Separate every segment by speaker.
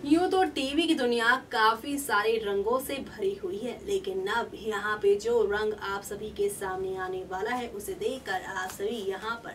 Speaker 1: यूं तो टीवी की दुनिया काफी सारे रंगों से भरी हुई है, लेकिन अब यहाँ पे जो रंग आप सभी के सामने आने वाला है उसे देखकर आप सभी यहाँ पर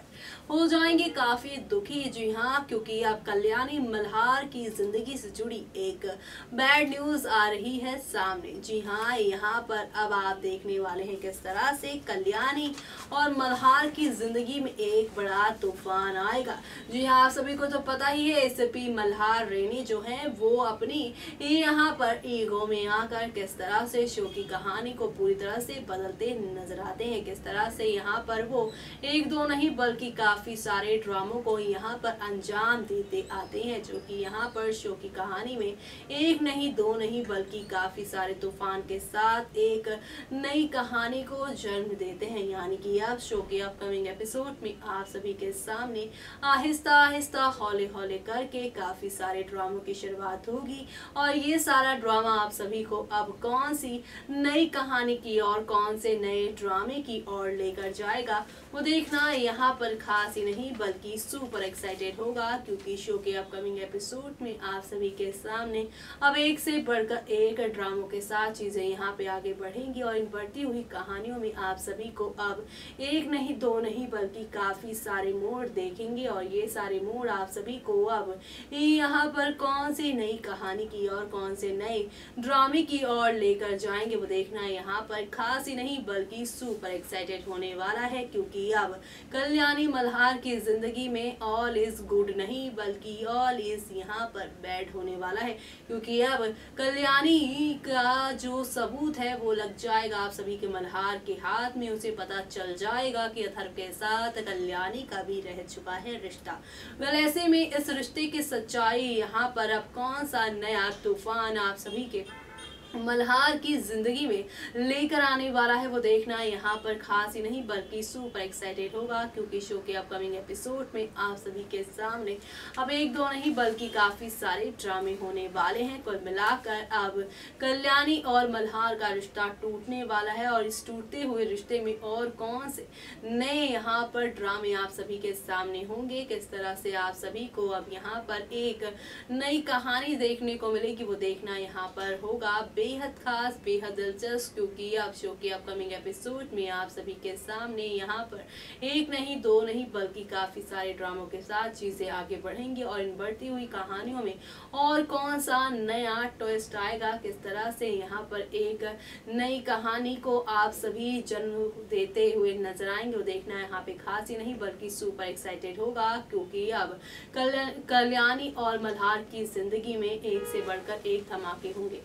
Speaker 1: हो जाएंगे काफी दुखी। जी हाँ, क्योंकि अब कल्याणी मल्हार की जिंदगी से जुड़ी एक बैड न्यूज आ रही है सामने। जी हाँ, यहाँ पर अब आप देखने वाले हैं किस तरह से कल्याणी और मल्हार की जिंदगी में एक बड़ा तूफान आएगा। जी हाँ, आप सभी को तो पता ही है एसपी मल्हार रेनी जो है वो अपनी यहाँ पर ईगो में आकर किस तरह से शो की कहानी को पूरी तरह से बदलते नजर आते हैं। किस तरह से यहाँ पर वो एक दो नहीं बल्कि काफी सारे ड्रामों को यहाँ पर अंजाम देते आते हैं, जो कि यहाँ पर शो की कहानी में एक नहीं दो नहीं बल्कि काफी सारे तूफान के साथ एक नई कहानी को जन्म देते हैं। यानी कि अब शो के अपकमिंग एपिसोड में आप सभी के सामने आहिस्ता आहिस्ता हौले हौले करके काफी सारे ड्रामों की शुरुआत होगी और ये सारा ड्रामा आप सभी को अब कौन सी नई कहानी की और कौन से नए ड्रामे की ओर लेकर जाएगा वो देखना यहाँ पर खास ही नहीं बल्कि सुपर एक्साइटेड होगा, क्योंकि शो के अपकमिंग एपिसोड में आप सभी के सामने अब एक से बढ़कर एक ड्रामों के साथ चीजें यहाँ पे आगे बढ़ेंगी और इन बढ़ती हुई कहानियों में आप सभी को अब एक नहीं दो नहीं बल्कि काफी सारे मोड़ देखेंगे और ये सारे मोड़ आप सभी को अब यहाँ पर कौन सी नई कहानी की और कौन से नए ड्रामे की ओर लेकर जाएंगे वो देखना यहाँ पर खास ही नहीं बल्कि सुपर एक्साइटेड होने वाला है, क्योंकि अब कल्याणी मल्हार की जिंदगी में ऑल इज गुड नहीं बल्कि ऑल इज यहाँ पर बैड होने वाला है। क्योंकि अब कल्याणी का जो सबूत है वो लग जाएगा आप सभी के मल्हार के हाथ में। उसे पता चल जाएगा कि अथर्व के साथ कल्याणी का भी रह चुका है रिश्ता। वेल, ऐसे में इस रिश्ते की सच्चाई यहाँ पर अब कौन सा नया तूफान आप सभी के मल्हार की जिंदगी में लेकर आने वाला है वो देखना यहाँ पर खास ही नहीं बल्कि सुपर एक्साइटेड होगा, क्योंकि शो के अपकमिंग एपिसोड में आप सभी के सामने अब एक दो नहीं बल्कि काफी सारे ड्रामे होने वाले हैं। कुल मिलाकर अब कल्याणी और मल्हार का रिश्ता टूटने वाला है और इस टूटते हुए रिश्ते में और कौन से नए यहाँ पर ड्रामे आप सभी के सामने होंगे, किस तरह से आप सभी को अब यहाँ पर एक नई कहानी देखने को मिलेगी वो देखना यहाँ पर होगा बेहद खास बेहद दिलचस्प, क्योंकि अब शो के अपकमिंग एपिसोड में आप सभी के सामने यहाँ पर एक नहीं दो नहीं बल्कि काफी सारे ड्रामों के साथ चीजें आगे बढ़ेंगी और इन बढ़ती हुई कहानियों में और कौन सा नया ट्विस्ट आएगा, किस तरह से यहाँ पर एक नई कहानी को आप सभी जन्म देते हुए नजर आएंगे वो देखना यहाँ पे खास ही नहीं बल्कि सुपर एक्साइटेड होगा, क्योंकि अब कल्याणी और मल्हार की जिंदगी में एक से बढ़कर एक धमाके होंगे।